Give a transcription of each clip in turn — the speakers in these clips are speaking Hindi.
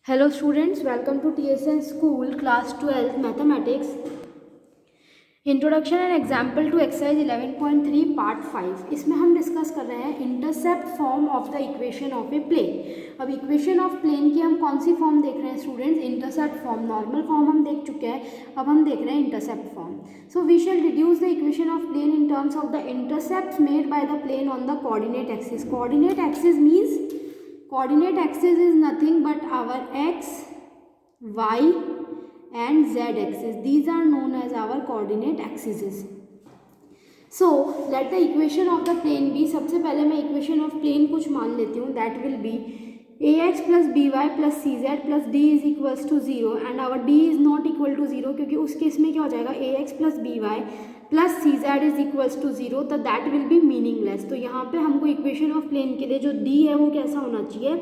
Hello students, welcome to TSN School Class 12 Mathematics. Introduction and example to exercise 11.3 part 5. इसमें हम डिस्कस कर रहे हैं intercept form of the equation of a plane. अब इक्वेशन ऑफ प्लेन की हम कौन सी फॉर्म देख रहे हैं students? Intercept form. Normal form हम देख चुके हैं, अब हम देख रहे हैं intercept form. So we shall reduce the equation of plane in terms of the intercept made by the plane on the coordinate axis. Coordinate axis means coordinate axis is nothing but our x, y and z axis. These are known as our coordinate axes. So let the equation of the plane be, सबसे पहले मैं equation of plane कुछ मान लेती हूँ. That will be ax plus by plus cz plus d is equals to 0 and our d is not equal to 0 क्योंकि उस केस में क्या हो जाएगा, ax plus by plus C Z is equals to 0, तो दैट विल बी मीनिंगलेस. तो यहाँ पे हमको इक्वेशन ऑफ प्लेन के लिए जो डी है वो कैसा होना चाहिए,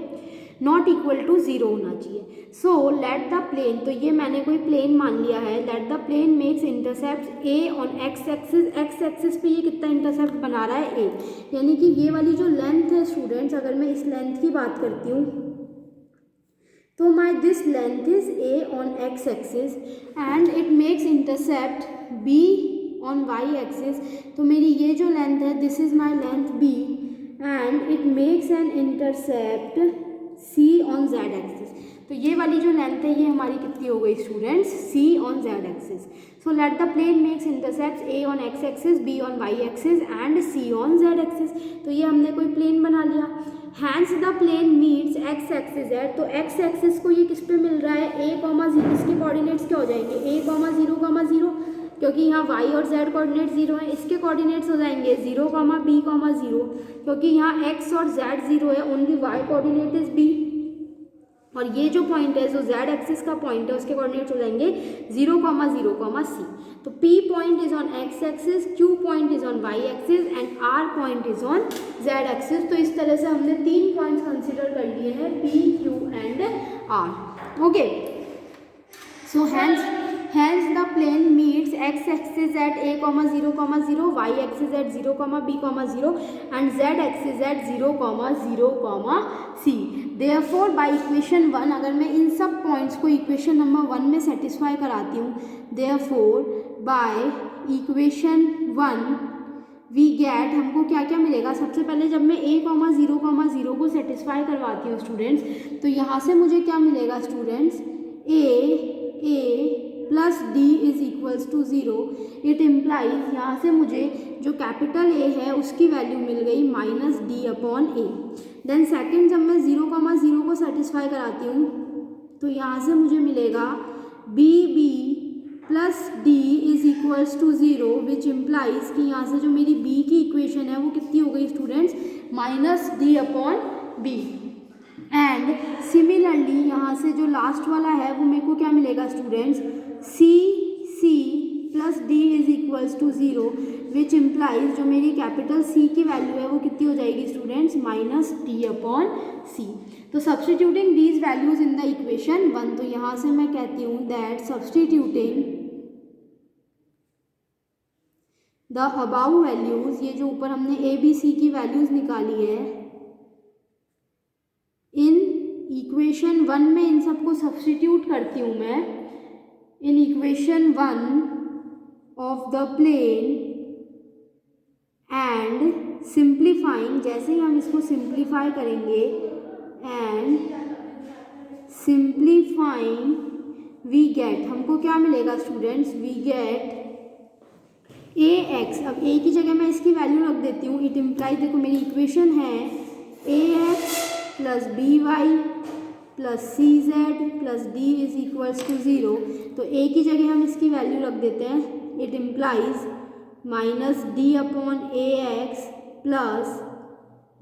नॉट इक्वल टू 0 होना चाहिए. सो लेट द प्लेन, तो ये मैंने कोई प्लेन मान लिया है. Let the plane makes intercept A on X axis. X axis पे ये कितना इंटरसेप्ट बना रहा है, ए. यानी कि ये वाली जो लेंथ है स्टूडेंट्स, अगर मैं इस लेंथ की बात करती हूँ तो my this length is A on X axis and it makes intercept B on Y axis. तो मेरी ये जो लेंथ है, this is my length B and it makes an intercept C on Z axis. तो ये वाली जो लेंथ है ये हमारी कितनी हो गई students, C on Z axis. So let the plane makes intercept A on X axis, B on Y axis and C on Z axis. तो ये हमने कोई प्लेन बना लिया. Hence the plane meets X axis at, तो एक्स एक्सिस को ये किस पे मिल रहा है, ए कॉमा जीरो. इसके कोऑर्डिनेट्स क्या हो जाएंगे, ए कॉमा जीरो, क्योंकि यहाँ y और z कोऑर्डिनेट 0 है. इसके कोऑर्डिनेट्स हो जाएंगे 0, b, 0, क्योंकि यहाँ x और z 0 है, only y coordinate is b. और ये जो पॉइंट है, जो z एक्सिस का पॉइंट है, उसके कोऑर्डिनेट्स हो जाएंगे 0, 0, c. तो p point is on x axis, q point is on y axis and r point is on z axis. तो इस तरह से हमने 3 पॉइंट्स कंसिडर कर लिए हैं, p, q and r. Okay, so hence the plane meets x axis at a, 0, 0, y axis at 0, b, 0 and z axis at 0, 0, c. Therefore by equation 1, अगर मैं इन सब पॉइंट्स को इक्वेशन नंबर 1 में सेटिस्फाई कराती हूँ, therefore by equation 1 we get, हमको क्या क्या मिलेगा. सबसे पहले जब मैं a, 0, 0 को सेटिस्फाई करवाती हूँ स्टूडेंट्स, तो यहाँ से मुझे क्या मिलेगा students, a plus D is equals to 0. It implies, यहाँ से मुझे जो कैपिटल ए है उसकी वैल्यू मिल गई माइनस डी अपॉन ए. देन सेकेंड, जब मैं 0, 0 को सेटिस्फाई कराती हूँ तो यहाँ से मुझे मिलेगा B plus D is equals to 0, which implies कि यहाँ से जो मेरी बी की इक्वेशन है वो कितनी हो गई students, minus D upon B. And similarly यहाँ से जो लास्ट वाला है वो मेरे को क्या मिलेगा students, C plus D is equals to 0, which implies जो मेरी कैपिटल सी की वैल्यू है वो कितनी हो जाएगी स्टूडेंट्स, माइनस डी अपॉन सी. तो substituting these values in the equation 1, तो यहाँ से मैं कहती हूँ that substituting the above values, ये जो ऊपर हमने ए बी सी की वैल्यूज निकाली है, इन इक्वेशन 1 में इन सबको सब्सटीट्यूट करती हूँ मैं in equation 1 of the plane and simplifying. जैसे ही हम इसको सिंप्लीफाई करेंगे एंड सिंप्लीफाइंग वी गेट, हमको क्या मिलेगा students, we get A X. अब ए की जगह मैं इसकी वैल्यू रख देती हूँ. इट इम्प्लाइज, देखो मेरी इक्वेशन है A X plus B Y plus C Z plus D is equals to 0. तो ए की जगह हम इसकी वैल्यू रख देते हैं. It implies minus D upon A X plus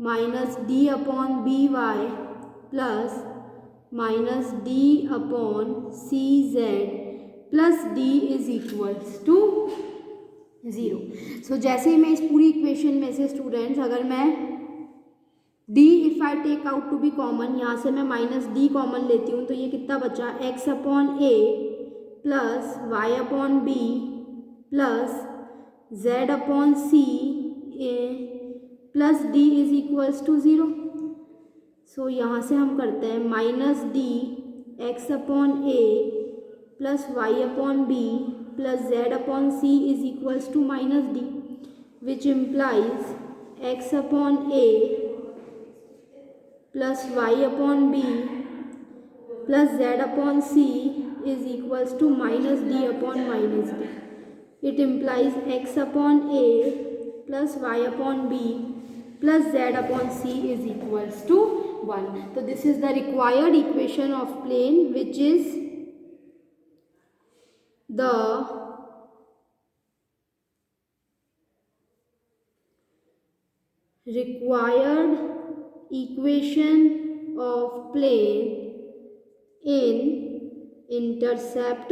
minus D upon B Y plus minus D upon C Z plus D is equals to 0. So जैसे ही मैं इस पूरी इक्वेशन में से स्टूडेंट्स, अगर मैं d if I take out to be common, यहाँ से मैं माइनस डी कॉमन लेती हूँ, तो ये कितना बचा, x upon A plus Y upon B plus z upon C plus D is equals to 0. So यहाँ से हम करते हैं minus D X upon A plus Y upon B plus Z upon C is equals to minus D, which implies X upon A plus Y upon B plus Z upon C is equals to minus D upon minus D. It implies x upon a plus y upon b plus z upon c is equals to 1. So this is the required equation of plane, which is the required equation of plane in intercept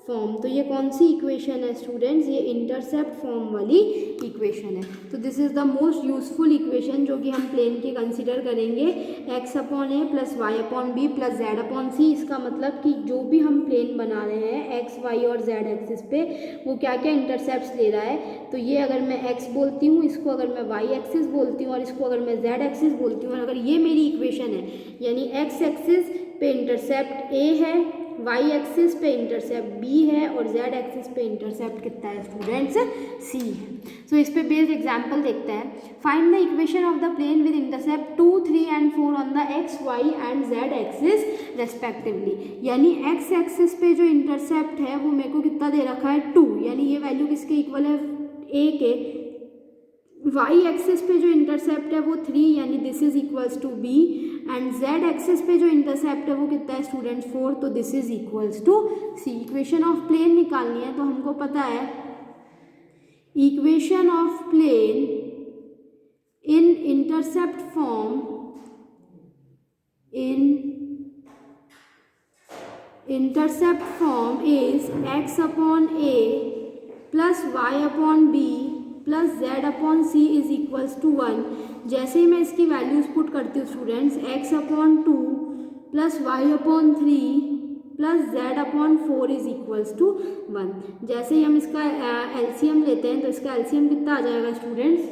form. तो ये कौन सी इक्वेशन है स्टूडेंट्स? ये इंटरसेप्ट फॉर्म वाली इक्वेशन है. तो this is the most useful equation जो कि हम प्लेन की कंसिडर करेंगे. X upon A plus Y upon B plus Z upon C. इसका मतलब कि जो भी हम प्लेन बना रहे हैं एक्स वाई और जेड एक्सिस पे, वो क्या क्या इंटरसेप्ट्स ले रहा है. तो ये अगर मैं एक्स बोलती हूँ, इसको अगर मैं वाई एक्सिस बोलती हूँ और इसको अगर मैं जेड एक्सिस बोलती हूँ, और अगर ये मेरी इक्वेशन है, यानी एक्स एक्सिस पे इंटरसेप्ट ए है, वाई एक्सिस पे इंटरसेप्ट बी है और जेड एक्सिस पे इंटरसेप्ट कितना है स्टूडेंट्स? सी है. सो इस पे बेस्ड एग्जांपल देखते हैं. Find the equation of the plane with intercept 2, 3 and 4 on the X, Y and Z axis respectively. यानी एक्स एक्सिस पे जो इंटरसेप्ट है वो मेरे को कितना दे रखा है? 2, यानी ये वैल्यू किसके इक्वल है? ए के. वाई एक्सिस पे जो इंटरसेप्ट है वो 3, यानी this is equals to B. And Z axis पे जो इंटरसेप्ट है वो कितना है स्टूडेंट्स? 4. तो this is equals to C. Equation of plane निकालनी है तो हमको पता है equation of plane in intercept form, intercept form is X upon A plus Y upon B plus Z upon C is equals to 1. जैसे ही मैं इसकी वैल्यूज पुट करती हूँ students, X upon 2 plus Y upon 3 plus Z upon 4 is equals to 1. जैसे ही हम इसका एलसीएम लेते हैं तो इसका एलसीएम कितना आ जाएगा स्टूडेंट्स?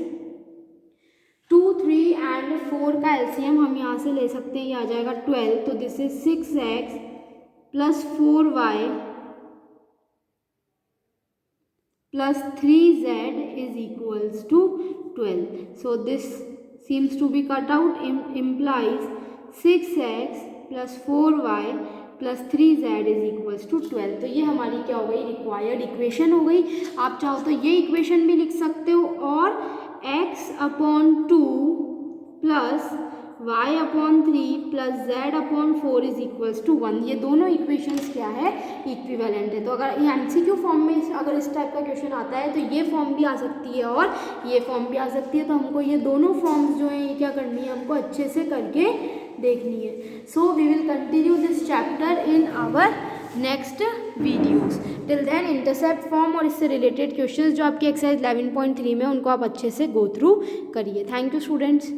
2, 3 एंड 4 का एलसीएम हम यहाँ से ले सकते हैं, ये आ जाएगा 12. तो this is 6x plus 4y plus 3z is equals to 12. So this seems to be cut out, implies 6x plus 4y plus 3z is equals to 12. तो ये हमारी क्या हो गई? रिक्वायर्ड इक्वेशन हो गई. आप चाहो तो ये इक्वेशन भी लिख सकते हो और x upon 2 plus y upon 3 plus z upon 4 is equals to 1. ये दोनों इक्वेशंस क्या है? इक्विवेलेंट है. तो अगर ये एमसीक्यू फॉर्म में अगर इस टाइप का क्वेश्चन आता है तो ये फॉर्म भी आ सकती है और ये फॉर्म भी आ सकती है. तो हमको ये दोनों फॉर्म्स जो हैं ये क्या करनी है? हमको अच्छे से करके देखनी है. So we will continue this chapter in our next videos. Till then intercept form और इससे रिलेटेड क्वेश्चंस जो आपकी एक्सरसाइज 11.3 में, उनको आप अच्छे से गो थ्रू करिए. Thank you students.